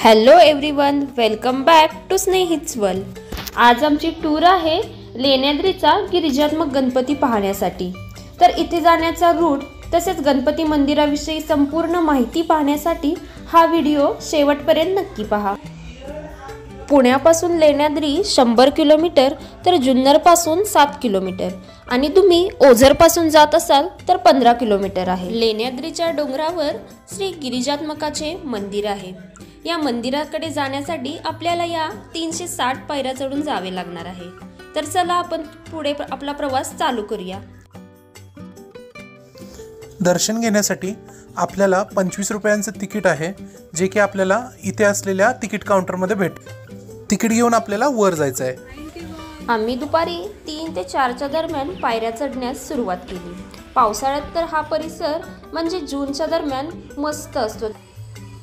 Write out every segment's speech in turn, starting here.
Hello everyone, welcome back to Snehit's world. आज आमची tour आहे लेण्याद्रीचा गिरिजात्मक गणपती पाहण्यासाठी। तर इथे जाण्याचा रूट तसेच गणपती मंदिराविषयी संपूर्ण माहिती पाहण्यासाठी हा व्हिडिओ शेवटपर्यंत नक्की पहा। पुण्यापासून लेण्याद्री 100 किलोमीटर तर जुन्नरपासून 7 किलोमीटर आणि तुम्ही ओझरपासून जात असाल तर 15 किलोमीटर आहे। लेण्याद्रीच्या डोंगरावर श्री गिरिजात्मकाचे मंदिर आहे। या मंदिराकडे जाण्यासाठी आपल्याला या 360 पायऱ्या चढून जावे लागणार आहे। तर चला आपण पुढे आपला प्रवास चालू करूया। दर्शन घेण्यासाठी आपल्याला 25 रुपयांचं तिकीट आहे, जे की आपल्याला इथे असलेल्या तिकीट काउंटरमध्ये भेटेल। तिकीट घेऊन आपल्याला वर जायचं आहे। आम्ही दुपारी 3 ते 4च्या दरम्यान पायऱ्या चढण्यास सुरुवात केली। पावसाळ्यात तर हा परिसर म्हणजे जूनच्या दरम्यान मस्त असतो।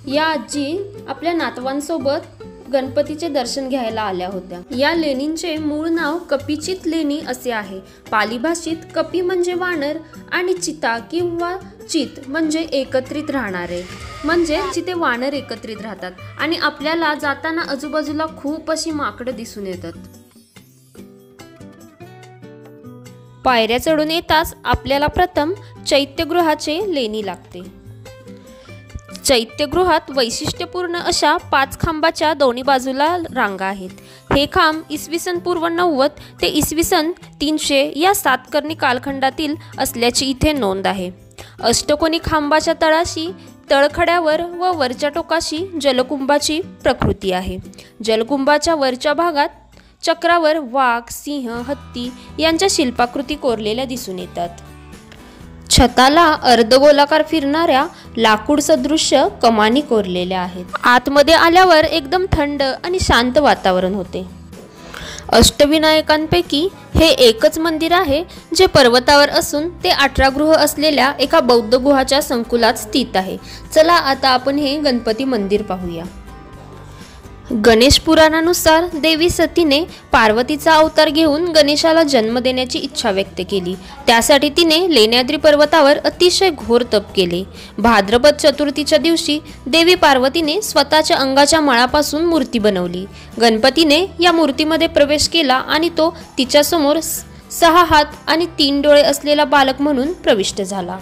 या आजी आपल्या नातवांसोबत गणपतीचे दर्शन घ्यायला आल्या होत्या। या लेणींचे मूळ नाव कपीचित लेणी असे आहे। पाली भाषेत कपी म्हणजे वानर आणि चिता किंवा चित म्हणजे एकत्रित राहणारे, म्हणजे जिथे वानर एकत्रित राहतात। आणि आपल्याला जाताना आजूबाजूला खूप अशी माकडं दिसून येतात। पायऱ्या चढून येताच आपल्याला प्रथम चैत्यगृहाचे लेणी लागते। चैत्यगृहात वैशिष्ट्यपूर्ण अशा 5 खांबाच्या दोन्ही बाजूला रांगा आहेत। हे खांब इसवी सन पूर्व 90 ते इसवी सन 300 या सातकर्णी कालखंडातील असल्याची इथे नोंद आहे। अष्टकोनी खांबाच्या तळाशी तळखड्यावर व वरच्या टोकाशी जलकुंभाची प्रकृती आहे। जलकुंभाच्या वरच्या भागात चक्रावर वाघ, सिंह, हत्ती यांच्या शिल्पाकृती कोरलेल्या दिसून येतात। छताला अर्धगोलाकार फिरणाऱ्या लाकूड सदृश्य कमानी कोरलेल्या आहेत। आतमध्ये आल्यावर एकदम थंड आणि शांत वातावरण होते। अष्टविनायकांपैकी हे एकच मंदिर आहे जे पर्वतावर असून ते 18 गृह असलेल्या एका बौद्ध गुहाच्या संकुलात स्थित आहे। चला आता आपण हे गणपती मंदिर पाहूया। गणेश पुराणानुसार देवी सतीने पार्वतीचा अवतार घेऊन गणेशाला जन्म देण्याची इच्छा व्यक्त केली। त्यासाठी तिने लेण्याद्री पर्वतावर अतिशय घोर तप केले। भाद्रपद चतुर्थीच्या दिवशी देवी पार्वतीने स्वतःच्या अंगाच्या मळापासून मूर्ती बनवली। गणपतीने या मूर्तीमध्ये प्रवेश केला आणि तो तिच्यासमोर 6 हात आणि 3 डोळे असलेला बालक म्हणून प्रविष्ट झाला।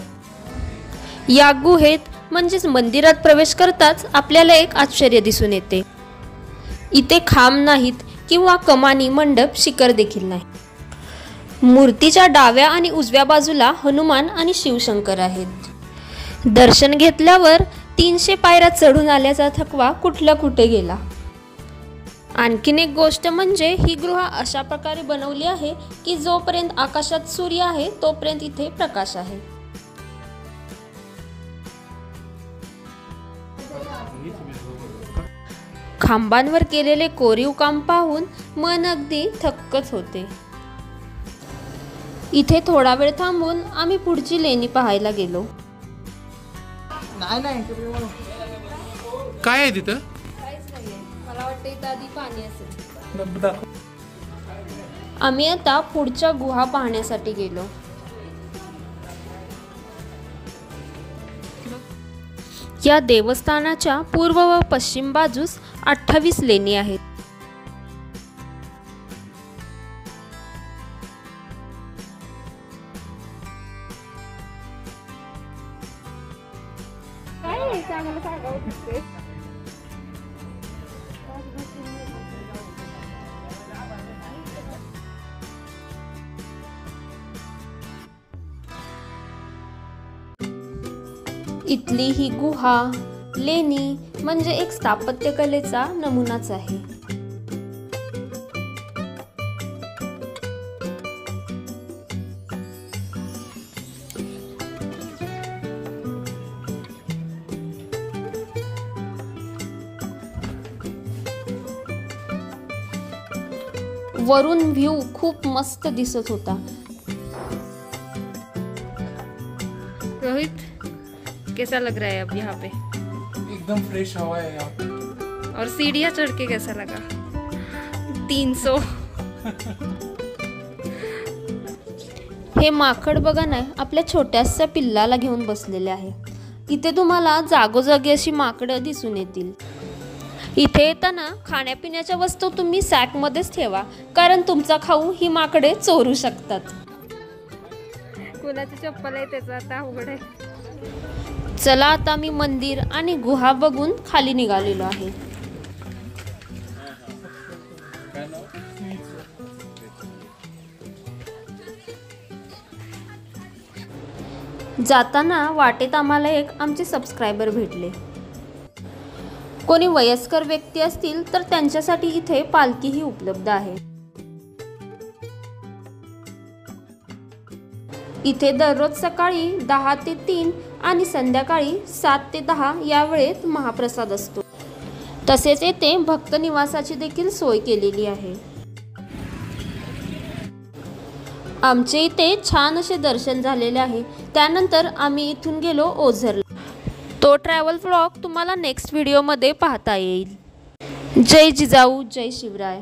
या गुहेत म्हणजेच मंदिरात प्रवेश करताच आपल्याला एक आश्चर्य दिसून येते। इथे खांब नाहीत किंवा कमानी, मंडप, शिखर देखील नाही। मूर्तीच्या डाव्या आणि उजव्या बाजूला हनुमान आणि शिवशंकर आहेत। दर्शन घेतल्यावर 300 पायऱ्या चढून आल्याचा थकवा कुठल्या कुठे गेला। आणखीन एक गोष्ट म्हणजे ही गृह अशा प्रकारे बनवली आहे की जोपर्यंत आकाशात सूर्य आहे तोपर्यंत इथे प्रकाश आहे। खांबांवर केलेले कोरीव काम पाहून मन अगदी थक्कच होते। इथे थोडा वेळ थांबून आम्ही पुढची लेणी पाहायला गेलो। काय आहे तिथं? मला वाटतं इथं आधी पाणी असेल। आम्ही आता पुढच्या गुहा पाहण्यासाठी गेलो। या देवस्थानाच्या पूर्व व पश्चिम बाजूस 28 लेणी आहेत। इथली ही गुहा लेणी म्हणजे एक स्थापत्यकलेचा नमुनाच आहे। वरून व्ह्यू खूप मस्त दिसत होता। रोहित, कैसा लग रहा है अब यहाँ पे? एकदम फ्रेश हवा है यहाँ पे। और सीढ़ियाँ चढ़ के कैसा लगा? 300। हे माकड बघा ना, आपल्या छोट्याशा पिल्लाला घेऊन बसलेले आहे। इथे तुम्हाला जागोजागी अशी माकडं दिसून येतील। इथे येताना खाण्यापिण्याच्या वस्तू तुम्ही सॅकमध्येच ठेवा, कारण तुमचा खाऊ ही माकडे चोरू शकतात. कुणाची चप्पल आहे त्याचं आता अवघड आहे. चला आता मी मंदिर आणि गुहा बघून खाली निघालेलो आहे. जाताना वाटेत आम्हाला एक आमचे सबस्क्रायबर भेटले. कोणी वयस्कर व्यक्ती असतील तर त्यांच्यासाठी इथे पालखीही उपलब्ध आहे. इथे दररोज सकाळी 10 ते 3 आणि संध्याकाळी 7 ते 10 या वेळेत महाप्रसाद असतो. तसेच येथे भक्त निवासाची देखील सोय केलेली आहे. आमचे इथे छान असे दर्शन झालेले आहे. त्यानंतर आम्ही इथून गेलो ओझरला. तो ट्रॅव्हल व्लॉग तुम्हाला नेक्स्ट व्हिडिओमध्ये पाहता येईल. जय जिजाऊ, जय शिवराय.